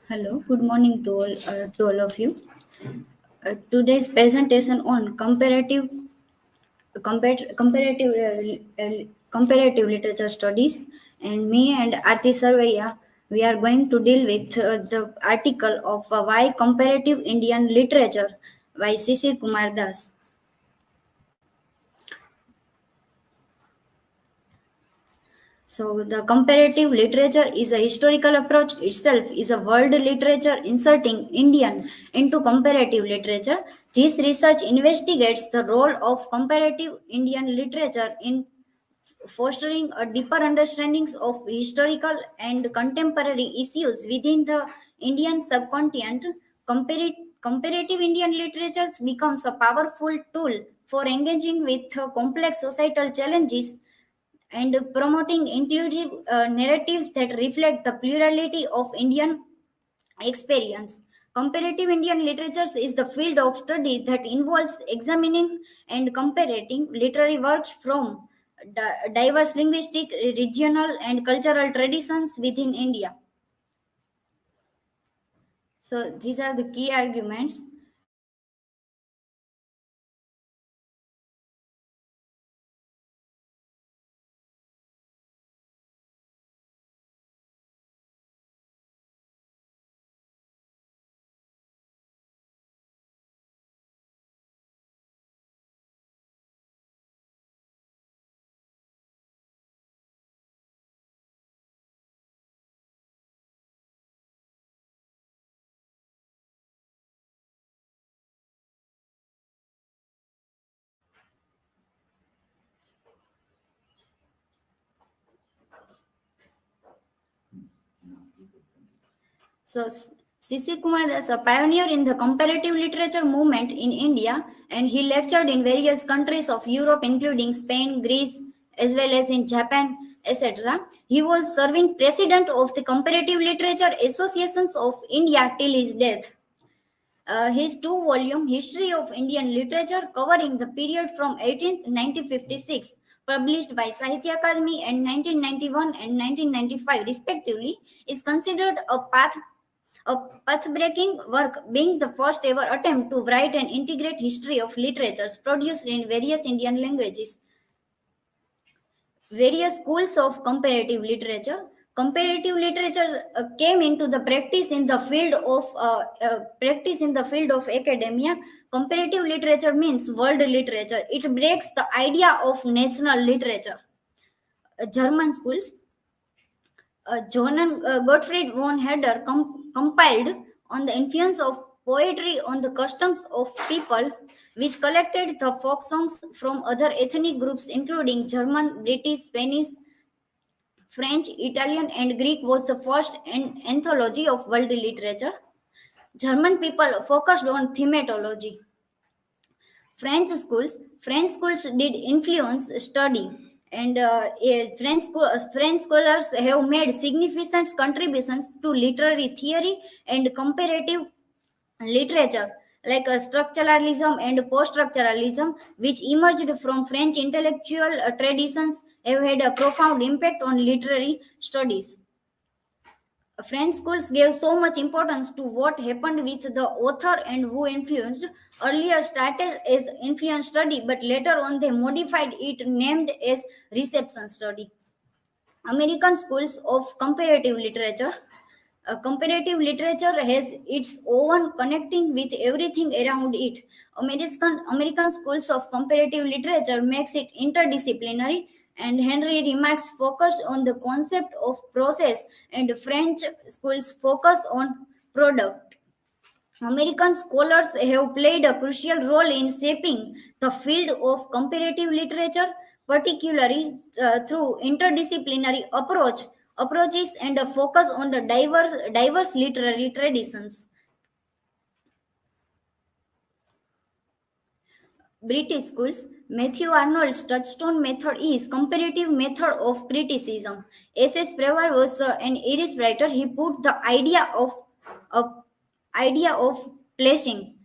Hello, good morning to all of you. Today's presentation on comparative literature studies, and me and Arti Sarvaiya, we are going to deal with the article of Why Comparative Indian Literature by Sisir Kumar Das. So, the comparative literature is a historical approach itself, is a world literature inserting Indian into comparative literature. This research investigates the role of comparative Indian literature in fostering a deeper understanding of historical and contemporary issues within the Indian subcontinent. Comparative Indian literature becomes a powerful tool for engaging with complex societal challenges and promoting inclusive narratives that reflect the plurality of Indian experience. Comparative Indian literature is the field of study that involves examining and comparing literary works from diverse linguistic, regional, and cultural traditions within India. So, these are the key arguments. So, Sisir Kumar is a pioneer in the comparative literature movement in India, and he lectured in various countries of Europe, including Spain, Greece, as well as in Japan, etc. He was serving president of the Comparative Literature Associations of India till his death. His two-volume History of Indian Literature, covering the period from 18th 1956, published by Sahitya Akademi in 1991 and 1995 respectively, is considered a path-breaking work, being the first ever attempt to write and integrate history of literatures produced in various Indian languages. Various schools of comparative literature. Comparative literature came into the practice in the field of academia. Comparative literature means world literature. It breaks the idea of national literature. German schools. Johann Gottfried von Herder compiled on the influence of poetry on the customs of people, which collected the folk songs from other ethnic groups, including German, British, Spanish, French, Italian, and Greek, was the first anthology of world literature. German people focused on thematology. French schools did influence study, and French scholars have made significant contributions to literary theory and comparative literature, like structuralism and post-structuralism, which emerged from French intellectual traditions, have had a profound impact on literary studies. French schools gave so much importance to what happened with the author and who influenced. Earlier started as influence study, but later on they modified it, named as reception study. American schools of comparative literature. Comparative literature has its own connecting with everything around it. American schools of comparative literature makes it interdisciplinary, and Henry remarks focus on the concept of process, and French schools focus on product. American scholars have played a crucial role in shaping the field of comparative literature, particularly through interdisciplinary approaches and a focus on the diverse literary traditions. British schools. Matthew Arnold's touchstone method is comparative method of criticism. S.S. Prever was an Irish writer. He put the of idea of placing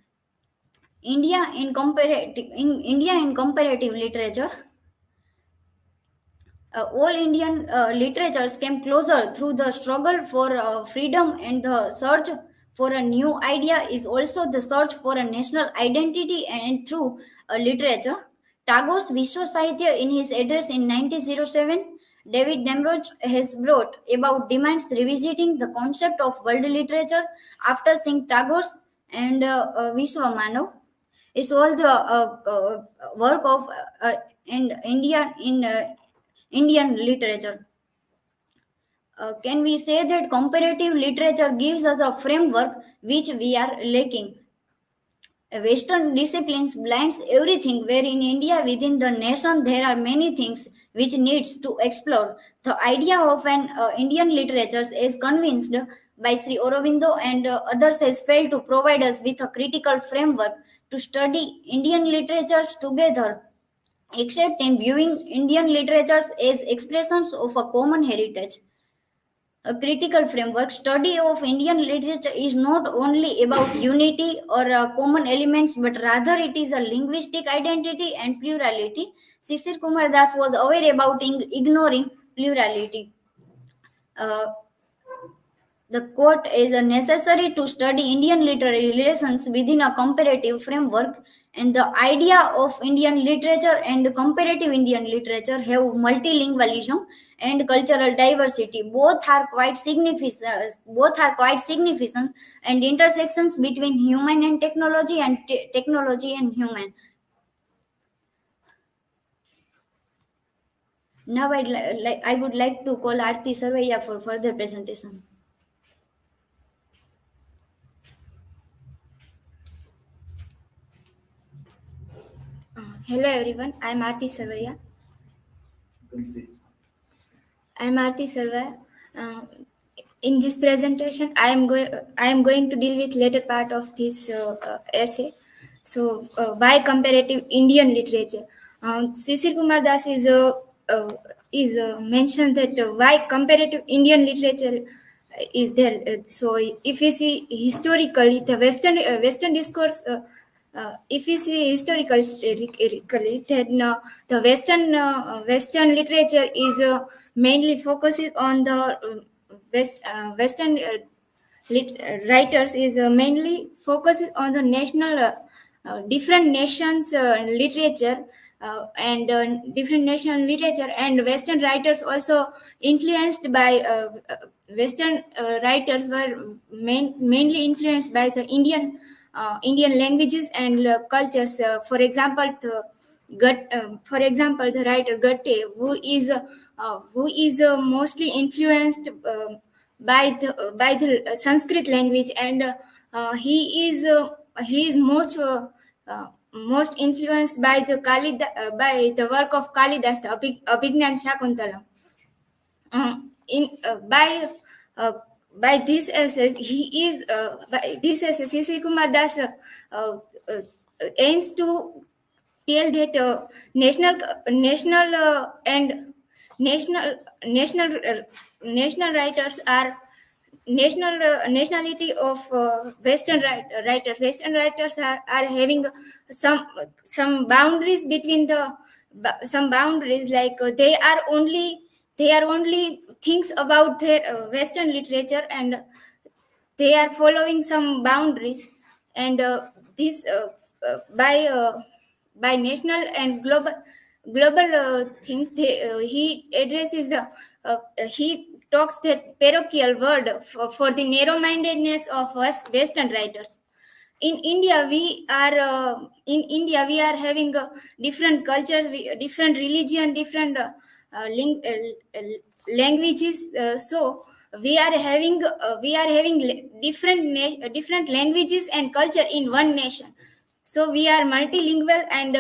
India in comparative literature. All Indian literatures came closer through the struggle for freedom, and the search for a new idea is also the search for a national identity. And through literature, Tagore's Vishwa Sahitya in his address in 1907, David Nemroj has brought about demands revisiting the concept of world literature after seeing Tagore's and Vishwa Manav. It's all the work of Indian literature. Can we say that comparative literature gives us a framework which we are lacking? Western disciplines blends everything, where in India within the nation there are many things which needs to explore. The idea of an Indian literature is convinced by Sri Aurobindo and others has failed to provide us with a critical framework to study Indian literatures together, except in viewing Indian literatures as expressions of a common heritage. A critical framework study of Indian literature is not only about unity or common elements, but rather it is a linguistic identity and plurality. Sisir Kumar Das was aware about ignoring plurality. Uh, the quote is necessary to study Indian literary relations within a comparative framework, and the idea of Indian literature and comparative Indian literature have multilingualism and cultural diversity. Both are quite significant, and intersections between human and technology, and technology and human. Now I would like to call Aarti Sarvaiya for further presentation. Hello everyone, I am Aarti Sarvaiya. In this presentation, I am going to deal with later part of this essay. So, why comparative Indian literature? Sisir Kumar Das is mentioned that why comparative Indian literature is there. So, if we see historically, the Western discourse. If we see historically, then the Western literature is mainly focuses on the Western writers is mainly focuses on the national different nations literature and different national literature, and Western writers also influenced by Western writers were mainly influenced by the Indian languages and cultures. For example, the writer Gatte, who is mostly influenced by the Sanskrit language, and he is most influenced by by the work of Kalidas, the Abhignan Shakuntala. In by this essay, he is by this essay, C.C. Kumar Das aims to tell that national and national national writers are nationality of Western writers are having some boundaries between some boundaries, like they are only things about their Western literature, and they are following some boundaries, and this by national and global things, he addresses he talks that parochial word for the narrow-mindedness of us Western writers. In India, we are having different cultures, different religion, different languages. So we are having different languages and culture in one nation. So we are multilingual, and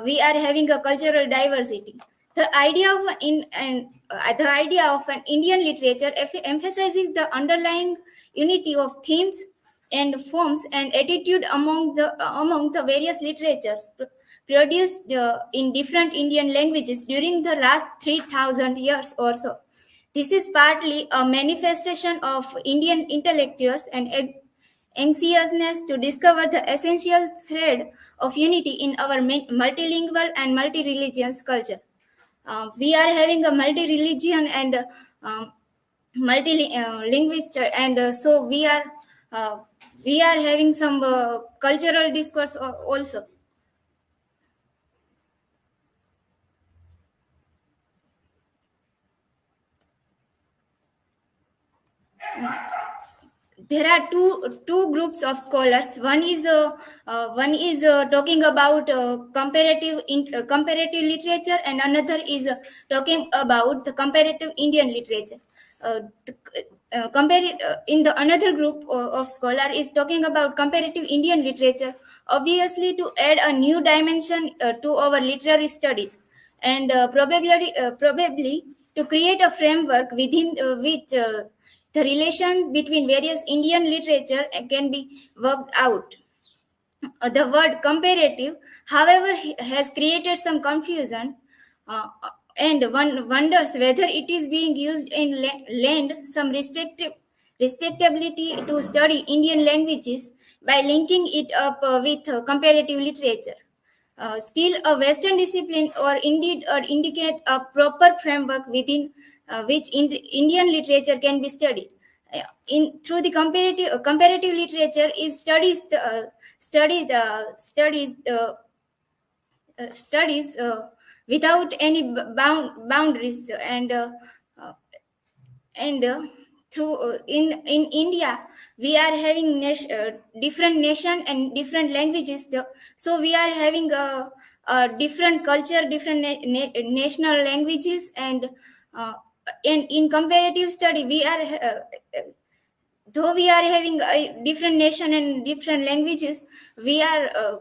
we are having a cultural diversity. The idea of an Indian literature emphasizes the underlying unity of themes and forms and attitude among the various literatures produced in different Indian languages during the last 3,000 years or so. This is partly a manifestation of Indian intellectuals and anxiousness to discover the essential thread of unity in our multilingual and multi-religious culture. We are having a multi-religion and multi-linguist, and so uh, we are having some cultural discourse also. There are two groups of scholars. One is talking about comparative literature, and another is talking about the comparative Indian literature. In the another group of scholar is talking about comparative Indian literature, obviously to add a new dimension to our literary studies, and probably to create a framework within which the relation between various Indian literature can be worked out. The word comparative, however, has created some confusion, and one wonders whether it is being used in lend some respectability to study Indian languages by linking it up with comparative literature. Still, a Western discipline, or indeed, or indicate a proper framework within which Indian literature can be studied. In through the comparative literature is studies studies without any boundaries, uh, and through in India we are having different nation and different languages, so we are having a different culture, different national languages, uh, and in comparative study we are though we are having a different nation and different languages, we are uh,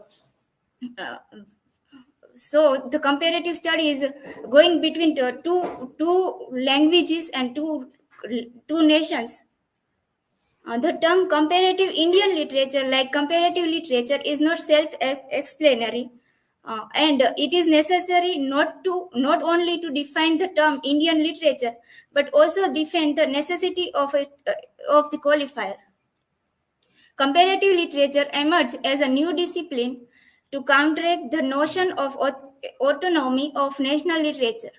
so the comparative study is going between the two languages and two nations. The term comparative Indian literature, like comparative literature, is not self-explanatory, and it is necessary not only to define the term Indian literature, but also define the necessity of the qualifier. Comparative literature emerged as a new discipline to counteract the notion of autonomy of national literature.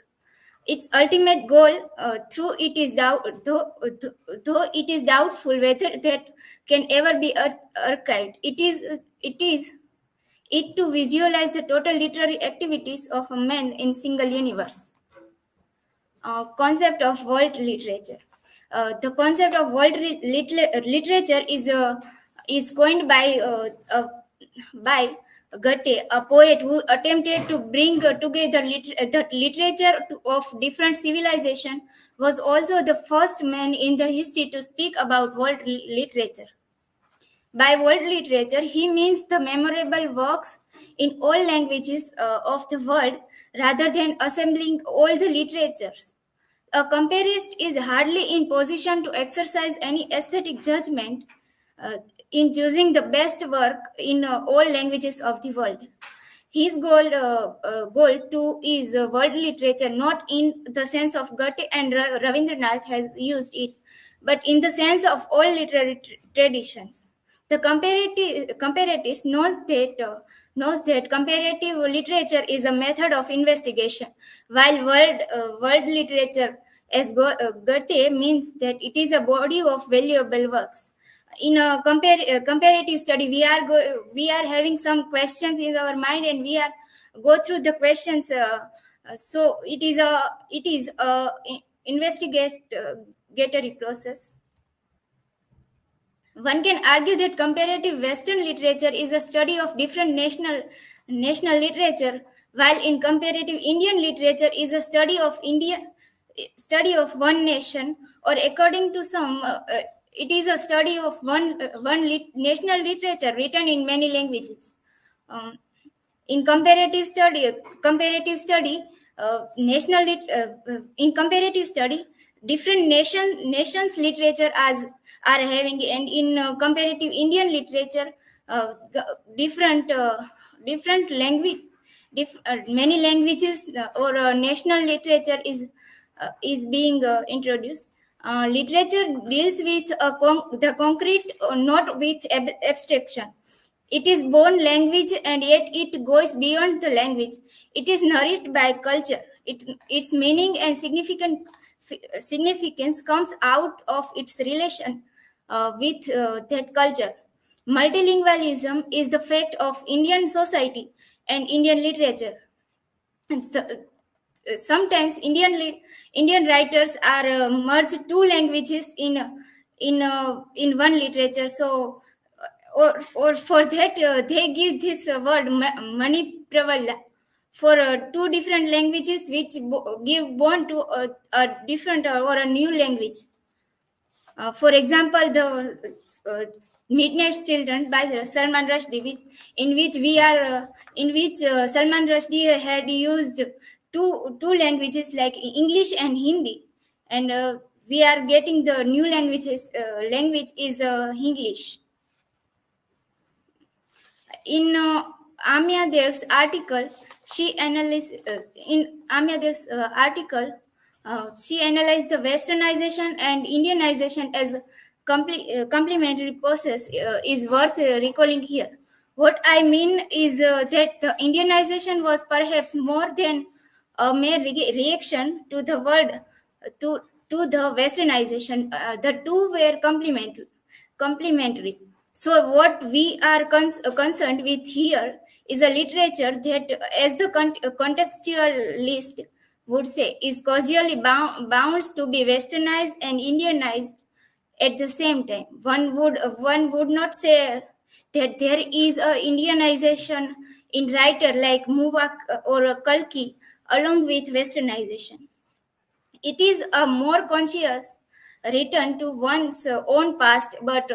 Its ultimate goal, though it is doubtful whether that can ever be archived, it is it to visualize the total literary activities of a man in single universe. Concept of world literature. The concept of literature is coined by Goethe, a poet who attempted to bring together the literature of different civilization. Was also the first man in the history to speak about world literature. By world literature, he means the memorable works in all languages of the world, rather than assembling all the literatures. A comparist is hardly in position to exercise any aesthetic judgment uh, in choosing the best work in all languages of the world. His goal too is world literature, not in the sense of Goethe and Ravindranath has used it, but in the sense of all literary traditions. The comparatist knows that comparative literature is a method of investigation, while world literature, as Goethe, means that it is a body of valuable works. In a comparative study, we are having some questions in our mind, and we are go through the questions. So it is a investigatory process. One can argue that comparative Western literature is a study of different national literature, while in comparative Indian literature is a study of one nation, or according to some, it is a study of national literature written in many languages. Um, in comparative study in comparative study, different nations literature as are having, and in comparative Indian literature, different different language many languages, or national literature is being introduced. Literature deals with the concrete, not with abstraction. It is born language, and yet it goes beyond the language. It is nourished by culture. its meaning and significance comes out of its relation with that culture. Multilingualism is the fact of Indian society and Indian literature. And sometimes Indian writers are merged two languages in one literature. So, or for that they give this word Manipravala for two different languages which give born to a different or a new language. For example, the Midnight Children by Salman Rushdie, in which Salman Rushdie had used two languages like English and Hindi, and we are getting the new language is English. In Amya Dev's article, she analyzed the westernization and Indianization as a complementary process is worth recalling here. What I mean is that the Indianization was perhaps more than a mere reaction to the world to the westernization. The two were complementary. So, what we are concerned with here is a literature that, as the contextualist would say, is causally bound to be westernized and Indianized at the same time. One would not say that there is a Indianization in writer like Mubak or a Kalki along with westernization. It is a more conscious return to one's own past, but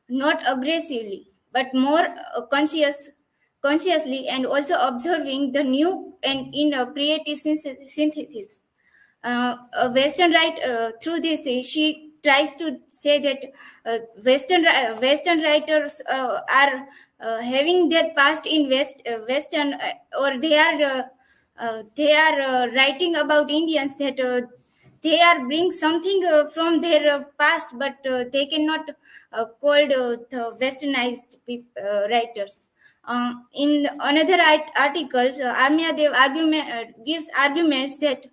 not aggressively, but more consciously, and also observing the new and in a creative synthesis. Western right through this, she tries to say that Western writers are having their past in Western, or they are writing about Indians that they are bring something from their past, but they cannot called the westernized writers. In another article, Armia Dev gives arguments that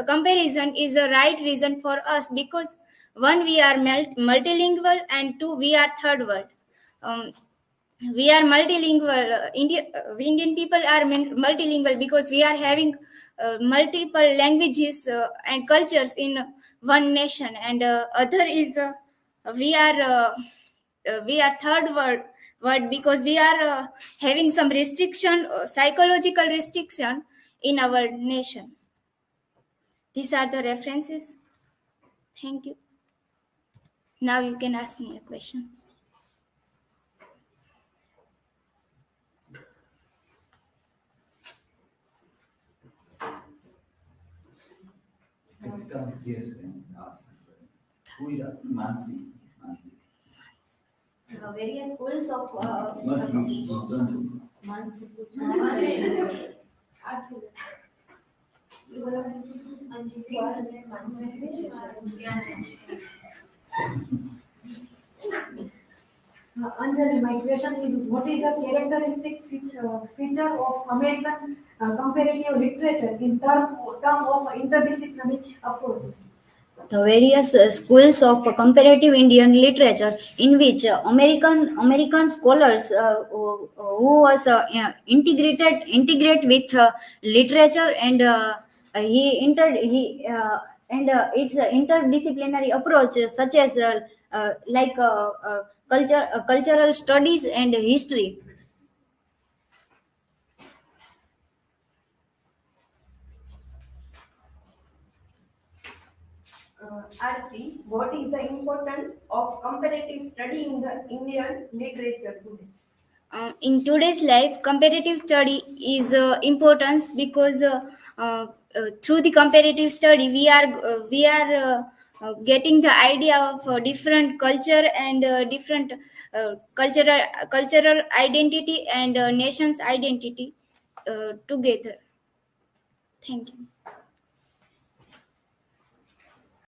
comparison is a right reason for us, because one, we are multilingual, and two, we are third world. Um, we are multilingual. Indian people are multilingual because we are having multiple languages and cultures in one nation, and other is we are we are third world because we are having some restriction, psychological restriction in our nation. These are the references. Thank you. Now you can ask me a question. Come here and ask. Who is asking? Mansi. Mansi. Various schools of Not you. Don't. Anjali, my question is, what is a characteristic feature of American comparative literature in term of interdisciplinary approaches? the various schools of comparative Indian literature, in which American scholars who was integrate with literature, and its interdisciplinary approach, such as like cultural studies and history. Arti, what is the importance of comparative study in the Indian literature today? In today's life, comparative study is importance because through the comparative study we are getting the idea of different culture and different cultural identity and nation's identity together. Thank you.